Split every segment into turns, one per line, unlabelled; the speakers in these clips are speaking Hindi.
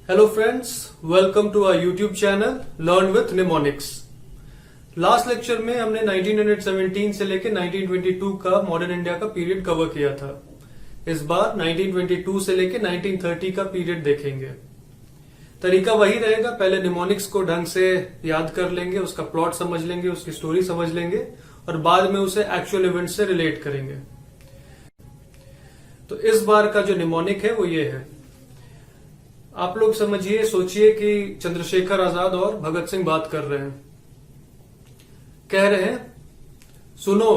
Hello friends, welcome to our YouTube channel learn with mnemonics. Last lecture में हमने 1917 से लेकर 1922 का मॉडर्न इंडिया का पीरियड कवर किया था। इस बार 1922 से लेकर 1930 का पीरियड देखेंगे। तरीका वही रहेगा, पहले निमोनिक्स को ढंग से याद कर लेंगे, उसका प्लॉट समझ लेंगे, उसकी स्टोरी समझ लेंगे और बाद में उसे एक्चुअल इवेंट से रिलेट करेंगे। तो इस बार का जो निमोनिक है वो ये है। आप लोग समझिए, सोचिए कि चंद्रशेखर आजाद और भगत सिंह बात कर रहे हैं। कह रहे हैं, सुनो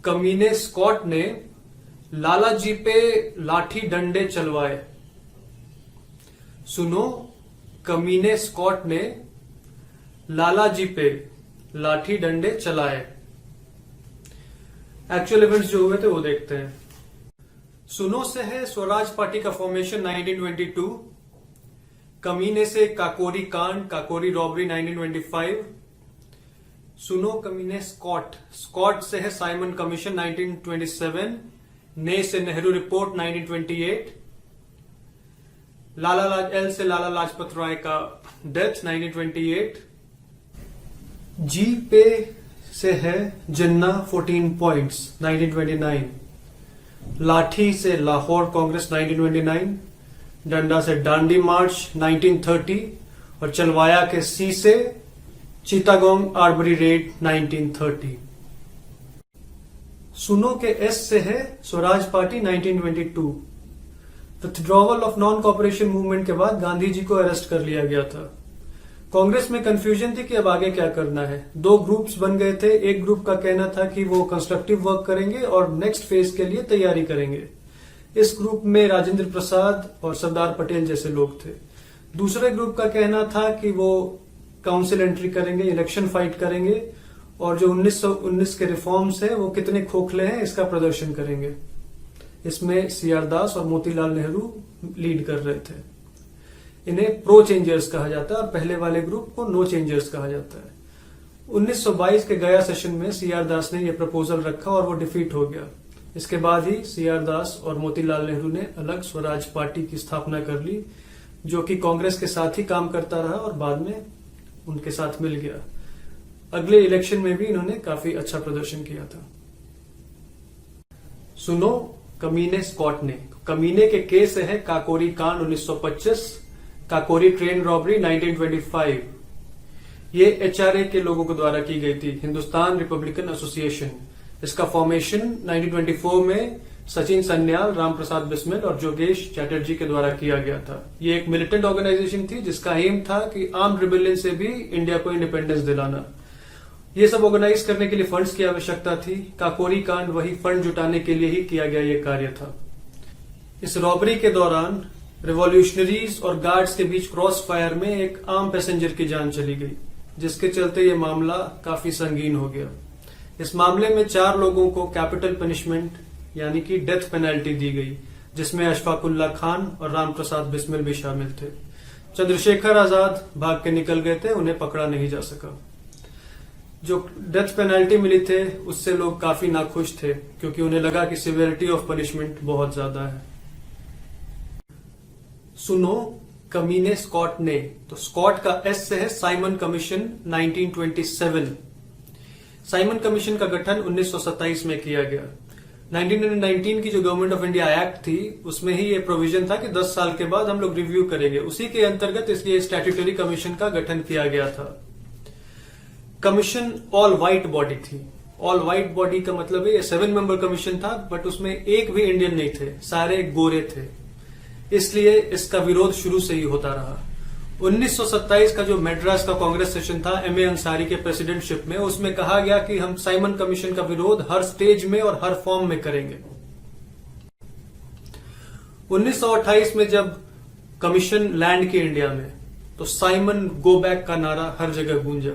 कमीने स्कॉट ने लाला जी पे लाठी डंडे चलवाए। सुनो कमीने स्कॉट ने लाला जी पे लाठी डंडे चलाए। एक्चुअल इवेंट्स जो हुए थे वो देखते हैं। सुनो से है स्वराज पार्टी का फॉर्मेशन 1922, कमीने से काकोरी कांड, काकोरी रॉबरी 1925। सुनो कमीने स्कॉट से है साइमन कमीशन 1927, ने से नेहरू रिपोर्ट 1928, एल से लाला लाजपत राय का डेथ 1928, जी पे से है जिन्ना 14 पॉइंट्स 1929, लाठी से लाहौर कांग्रेस 1929, डंडा से डांडी मार्च 1930 और चलवाया के सी से चिटागोंग आर्बरी रेड 1930। सुनो के एस से है Swaraj party 1922। Withdrawal of non cooperation movement के बाद गांधी जी को अरेस्ट कर लिया गया था। कांग्रेस में कंफ्यूजन थी कि अब आगे क्या करना है। दो ग्रुप्स बन गए थे। एक ग्रुप का कहना था कि वो कंस्ट्रक्टिव वर्क करेंगे और नेक्स्ट फेज के लिए तैयारी करेंगे। इस ग्रुप में राजेंद्र प्रसाद और सरदार पटेल जैसे लोग थे। दूसरे ग्रुप का कहना था कि वो काउंसिल एंट्री करेंगे, इलेक्शन फाइट करेंगे और जो 1919 के रिफॉर्म्स है वो कितने खोखले हैं इसका प्रदर्शन करेंगे। इसमें सीआर दास और मोतीलाल नेहरू लीड कर रहे थे। इन्हें प्रो चेंजर्स कहा जाता है और पहले वाले ग्रुप को नो चेंजर्स कहा जाता है। 1922 के गया सेशन में सीआर दास ने यह प्रपोजल रखा और वो डिफीट हो गया। इसके बाद ही सीआर दास और मोतीलाल नेहरू ने अलग स्वराज पार्टी की स्थापना कर ली, जो कि कांग्रेस के साथ ही काम करता रहा और बाद में उनके साथ मिल गया। अगले इलेक्शन में भी इन्होंने काफी अच्छा प्रदर्शन किया था। सुनो कमीने स्कॉट ने, कमीने के केस है काकोरी कांड 1925, काकोरी ट्रेन रॉबरी 1925। ये एचआरए के लोगों के द्वारा की गई थी, हिंदुस्तान रिपब्लिकन एसोसिएशन। इसका फॉर्मेशन 1924 में सचिन सन्याल, राम प्रसाद बिस्मिल और जोगेश चैटर्जी के द्वारा किया गया था। ये एक मिलिटेंट ऑर्गेनाइजेशन थी जिसका एम था कि आर्म्ड रिबेलियन से भी इंडिया को इंडिपेंडेंस दिलाना। ये सब ऑर्गेनाइज करने के लिए फंड्स की आवश्यकता थी। काकोरी कांड वही फंड जुटाने के लिए ही किया गया ये कार्य था। इस रॉबरी के दौरान रिवॉल्यूशनरीज और गार्ड्स के बीच क्रॉस फायर में एक आम पैसेंजर की जान चली गई, जिसके चलते ये मामला काफी संगीन हो गया। इस मामले में 4 लोगों को कैपिटल पनिशमेंट यानी कि डेथ पेनल्टी दी गई, जिसमें अशफाकुल्ला खान और राम प्रसाद बिस्मिल भी शामिल थे। चंद्रशेखर आजाद भाग के निकल गए थे, उन्हें पकड़ा नहीं जा सका। जो डेथ पेनल्टी मिली थे उससे लोग काफी नाखुश थे, क्योंकि उन्हें लगा कि सिवियरिटी ऑफ पनिशमेंट बहुत ज्यादा है। सुनो कमीने स्कॉट ने, तो स्कॉट का एस से है साइमन कमीशन 1927। साइमन कमीशन का गठन 1927 में किया गया। 1919 की जो गवर्नमेंट ऑफ इंडिया एक्ट थी उसमें ही ये प्रोविजन था कि 10 साल के बाद हम लोग रिव्यू करेंगे। उसी के अंतर्गत इसलिए स्टैट्यूटरी कमीशन का गठन किया गया था। कमीशन ऑल व्हाइट बॉडी थी। ऑल व्हाइट बॉडी का मतलब है ये 7 मेंबर कमीशन था, बट उसमें एक भी इंडियन नहीं थे, सारे गोरे थे। इसलिए इसका विरोध शुरू से ही होता रहा। 1927 का जो मद्रास का कांग्रेस सेशन था एमए अंसारी के प्रेसिडेंटशिप में, उसमें कहा गया कि हम साइमन कमीशन का विरोध हर स्टेज में और हर फॉर्म में करेंगे। 1928 में जब कमीशन लैंड की इंडिया में, तो साइमन गो बैक का नारा हर जगह गूंजा।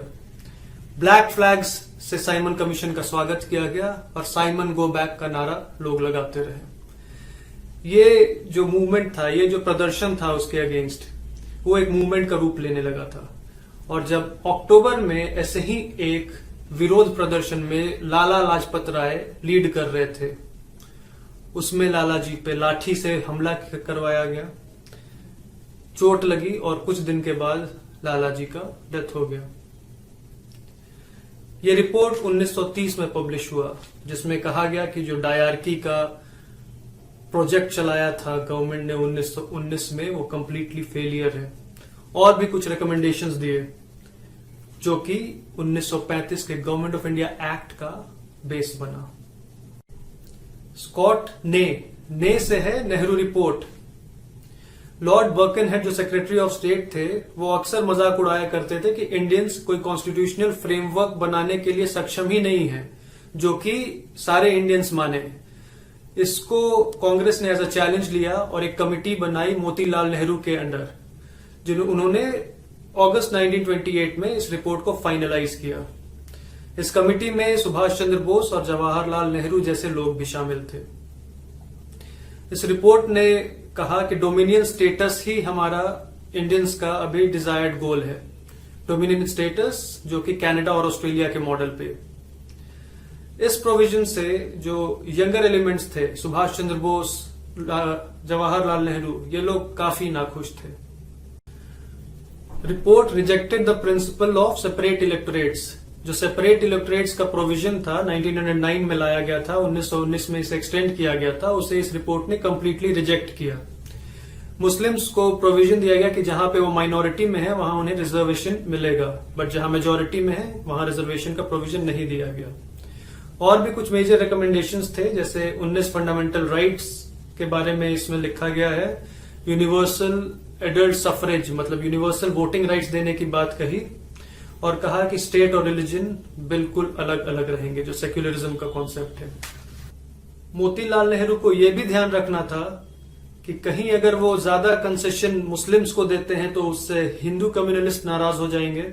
ब्लैक फ्लैग्स से साइमन कमीशन का स्वागत किया गया और साइमन गो बैक का नारा लोग लगाते रहे। ये जो मूवमेंट था, ये जो प्रदर्शन था उसके अगेंस्ट, वो एक मूवमेंट का रूप लेने लगा था। और जब अक्टूबर में ऐसे ही एक विरोध प्रदर्शन में लाला लाजपत राय लीड कर रहे थे, उसमें लाला जी पे लाठी से हमला करवाया गया। चोट लगी और कुछ दिन के बाद लाला जी का डेथ हो गया। ये रिपोर्ट 1930 में पब्लिश हुआ, जिसमें कहा गया कि जो डायरकी का प्रोजेक्ट चलाया था गवर्नमेंट ने 1919 में, वो कंप्लीटली फेलियर है। और भी कुछ रिकमेंडेशंस दिए जो कि 1935 के गवर्नमेंट ऑफ इंडिया एक्ट का बेस बना। स्कॉट ने से है नेहरू रिपोर्ट। लॉर्ड बर्कनहेड जो सेक्रेटरी ऑफ स्टेट थे, वो अक्सर मजाक उड़ाया करते थे कि इंडियंस कोई कॉन्स्टिट्यूशनल फ्रेमवर्क बनाने के लिए सक्षम ही नहीं है जो कि सारे इंडियंस माने। इसको कांग्रेस ने एज अ चैलेंज लिया और एक कमिटी बनाई मोतीलाल नेहरू के अंडर, उन्होंने अगस्त 1928 में इस रिपोर्ट को फाइनलाइज किया। इस कमिटी में सुभाष चंद्र बोस और जवाहरलाल नेहरू जैसे लोग भी शामिल थे। इस रिपोर्ट ने कहा कि डोमिनियन स्टेटस ही हमारा इंडियंस का अभी डिजायर्ड गोल है। डोमिनियन स्टेटस जो कि कनाडा और ऑस्ट्रेलिया के मॉडल पे। इस प्रोविजन से जो यंगर एलिमेंट्स थे, सुभाष चंद्र बोस, जवाहरलाल नेहरू, ये लोग काफी नाखुश थे। Report rejected the principle of separate electorates. जो सेपरेट इलेक्टोरेट्स का प्रोविजन था 1909 में लाया गया था, 1919 में इसे एक्सटेंड किया गया था, उसे इस रिपोर्ट ने कंप्लीटली रिजेक्ट किया। मुस्लिम्स को प्रोविजन दिया गया कि जहां पे वो माइनॉरिटी में है वहां उन्हें रिजर्वेशन मिलेगा, बट जहां मेजोरिटी में है वहां रिजर्वेशन का प्रोविजन नहीं दिया गया। और भी कुछ मेजर रिकमेंडेशंस थे, जैसे 19 फंडामेंटल राइट्स के बारे में इसमें लिखा गया है। यूनिवर्सल एडल्ट सफरेज मतलब यूनिवर्सल वोटिंग राइट्स देने की बात कही और कहा कि स्टेट और रिलीजन बिल्कुल अलग अलग रहेंगे, जो सेक्युलरिज्म का कॉन्सेप्ट है। मोतीलाल नेहरू को यह भी ध्यान रखना था कि कहीं अगर वो ज्यादा कंसेशन मुस्लिम्स को देते हैं तो उससे हिंदू कम्युनलिस्ट नाराज हो जाएंगे,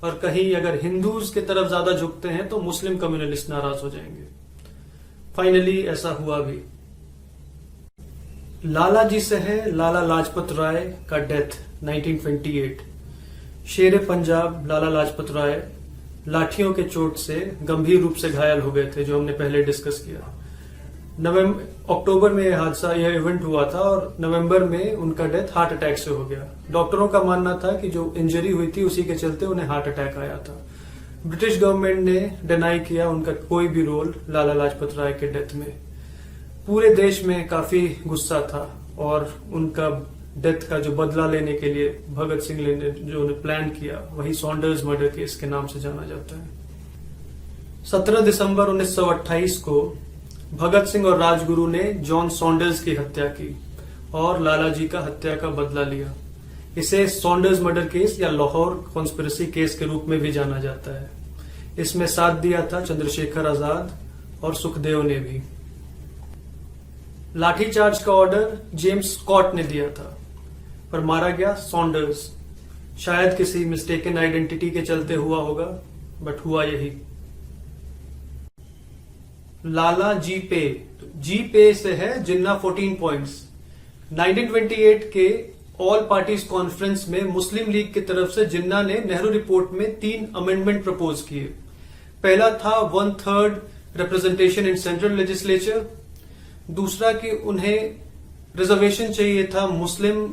और कहीं अगर हिंदूज की तरफ ज्यादा झुकते हैं तो मुस्लिम कम्युनलिस्ट नाराज हो जाएंगे। फाइनली ऐसा हुआ भी। लाला जी से है लाला लाजपत राय का डेथ 1928। शेर पंजाब लाला लाजपत राय लाठियों के चोट से गंभीर रूप से घायल हो गए थे, जो हमने पहले डिस्कस किया। अक्टूबर में यह इवेंट हुआ था और नवंबर में उनका डेथ हार्ट अटैक से हो गया। डॉक्टरों का मानना था कि जो इंजरी हुई थी उसी के चलते उन्हें हार्ट अटैक आया था। ब्रिटिश गवर्नमेंट ने डिनाई किया उनका कोई भी रोल लाला लाजपत राय के डेथ में। पूरे देश में काफी गुस्सा था और उनका डेथ का जो बदला लेने के लिए भगत सिंह ने जो प्लान किया, वही सॉन्डर्स मर्डर केस के नाम से जाना जाता है। 17 दिसंबर 1928 को भगत सिंह और राजगुरु ने जॉन सॉन्डर्स की हत्या की और लाला जी का हत्या का बदला लिया। इसे सॉन्डर्स मर्डर केस या लाहौर कॉन्स्पिरेसी केस के रूप में भी जाना जाता है। इसमें साथ दिया था चंद्रशेखर आजाद और सुखदेव ने भी। लाठीचार्ज का ऑर्डर जेम्स स्कॉट ने दिया था, पर मारा गया सॉन्डर्स। शायद किसी मिस्टेकन आइडेंटिटी के चलते हुआ होगा, बट हुआ यही। लाला जी पे से है जिन्ना 14 पॉइंट्स। 1928 के ऑल पार्टीज कॉन्फ्रेंस में मुस्लिम लीग की तरफ से जिन्ना ने नेहरू रिपोर्ट में 3 अमेंडमेंट प्रपोज किए। पहला था 1/3 रिप्रेजेंटेशन इन सेंट्रल लेजिस्लेचर, दूसरा कि उन्हें रिजर्वेशन चाहिए था मुस्लिम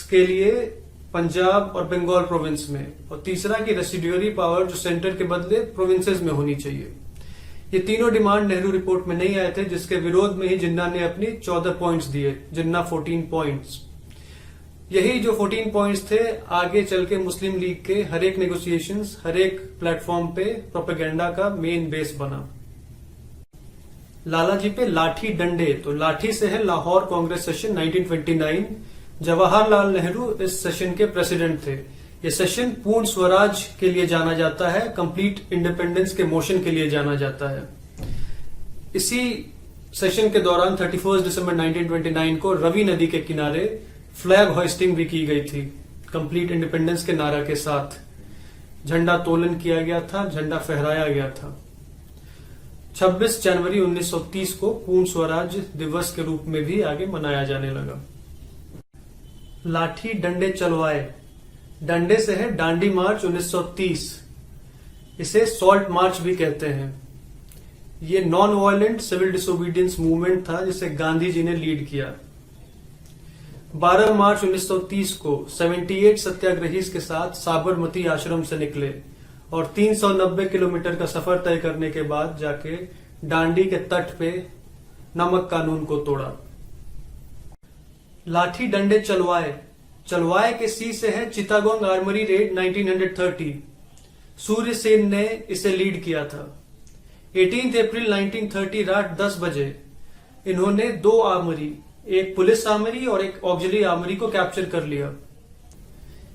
के लिए पंजाब और बंगाल प्रोविंस में, और तीसरा कि रेसिड्यूरी पावर जो सेंटर के बदले प्रोविंसेस में होनी चाहिए। ये तीनों डिमांड नेहरू रिपोर्ट में नहीं आए थे, जिसके विरोध में ही जिन्ना ने अपनी 14 पॉइंट्स दिए, जिन्ना 14 पॉइंट्स। यही जो 14 पॉइंट्स थे आगे चल के मुस्लिम लीग के हर एक नेगोशिएशंस, हर एक प्लेटफॉर्म पे प्रोपेगेंडा का मेन बेस बना। लाला जी पे लाठी डंडे, तो लाठी से है लाहौर कांग्रेस सेशन 1929। जवाहरलाल नेहरू इस सेशन के प्रेसिडेंट थे। ये सेशन पूर्ण स्वराज के लिए जाना जाता है, कंप्लीट इंडिपेंडेंस के मोशन के लिए जाना जाता है। इसी सेशन के दौरान 31 दिसंबर 1929 को रवि नदी के किनारे फ्लैग होइस्टिंग भी की गई थी, कंप्लीट इंडिपेंडेंस के नारा के साथ। झंडा तोलन किया गया था, झंडा फहराया गया था। 26 जनवरी 1930 को पूर्ण स्वराज दिवस के रूप में भी आगे मनाया जाने लगा। लाठी डंडे चलवाए, डंडे से है डांडी मार्च 1930। इसे सॉल्ट मार्च भी कहते हैं। ये non violent civil disobedience movement था जिसे गांधी जी ने लीड किया। 12 मार्च 1930 को 78 सत्याग्रही के साथ साबरमती आश्रम से निकले और 390 किलोमीटर का सफर तय करने के बाद जाके दांडी के तट पे नमक कानून को तोड़ा। लाठी डंडे चलवाए के सी से है चिटागोंग आर्मरी रेड 1930। सूर्य सेन ने इसे लीड किया था। 18 अप्रैल 1930 रात 10 बजे इन्होंने 2 आर्मरी, एक पुलिस आर्मरी और एक ऑक्सिलरी आर्मरी को कैप्चर कर लिया।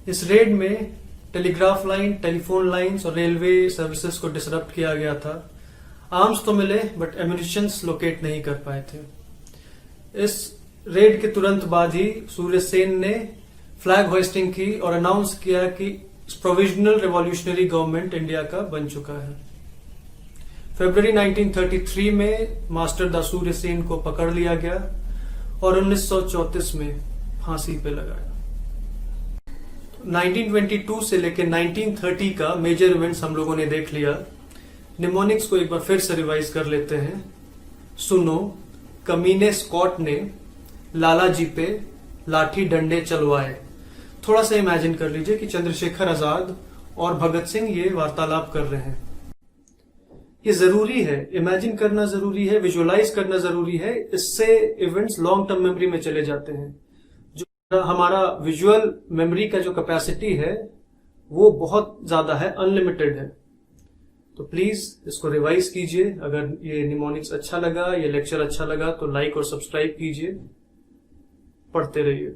इस रेड में टेलीग्राफ लाइन, टेलीफोन लाइंस और रेलवे सर्विसेज को डिसरप्ट किया गया था। आर्म्स तो मिले बट एम्यूनिशंस लोकेट नहीं कर पाए थे। इस रेड के तुरंत बाद ही सूर्य सेन ने फ्लैग होइस्टिंग की और अनाउंस किया कि प्रोविजनल रिवॉल्यूशनरी गवर्नमेंट इंडिया का बन चुका है। फरवरी 1933 में मास्टर दा सूर्य सेन को पकड़ लिया गया और 1934 में फांसी पे लगाया। 1922 से लेकर 1930 का मेजर इवेंट्स हम लोगों ने देख लिया। निमोनिक्स को एक बार फिर से रिवाइज कर लेते हैं। सुनो, कमीने स्कॉट ने लाला जी पे लाठी डंडे चलवाए। थोड़ा सा इमेजिन कर लीजिए कि चंद्रशेखर आजाद और भगत सिंह ये वार्तालाप कर रहे हैं। ये जरूरी है, इमेजिन करना जरूरी है, विजुअलाइज करना जरूरी है। इससे इवेंट्स लॉन्ग टर्म मेमोरी में चले जाते हैं। जो हमारा विजुअल मेमोरी का जो कैपेसिटी है वो बहुत ज्यादा है, अनलिमिटेड है। तो प्लीज इसको रिवाइज कीजिए। अगर ये निमोनिक्स अच्छा लगा, ये लेक्चर अच्छा लगा तो लाइक और सब्सक्राइब कीजिए। पढ़ते रहिए।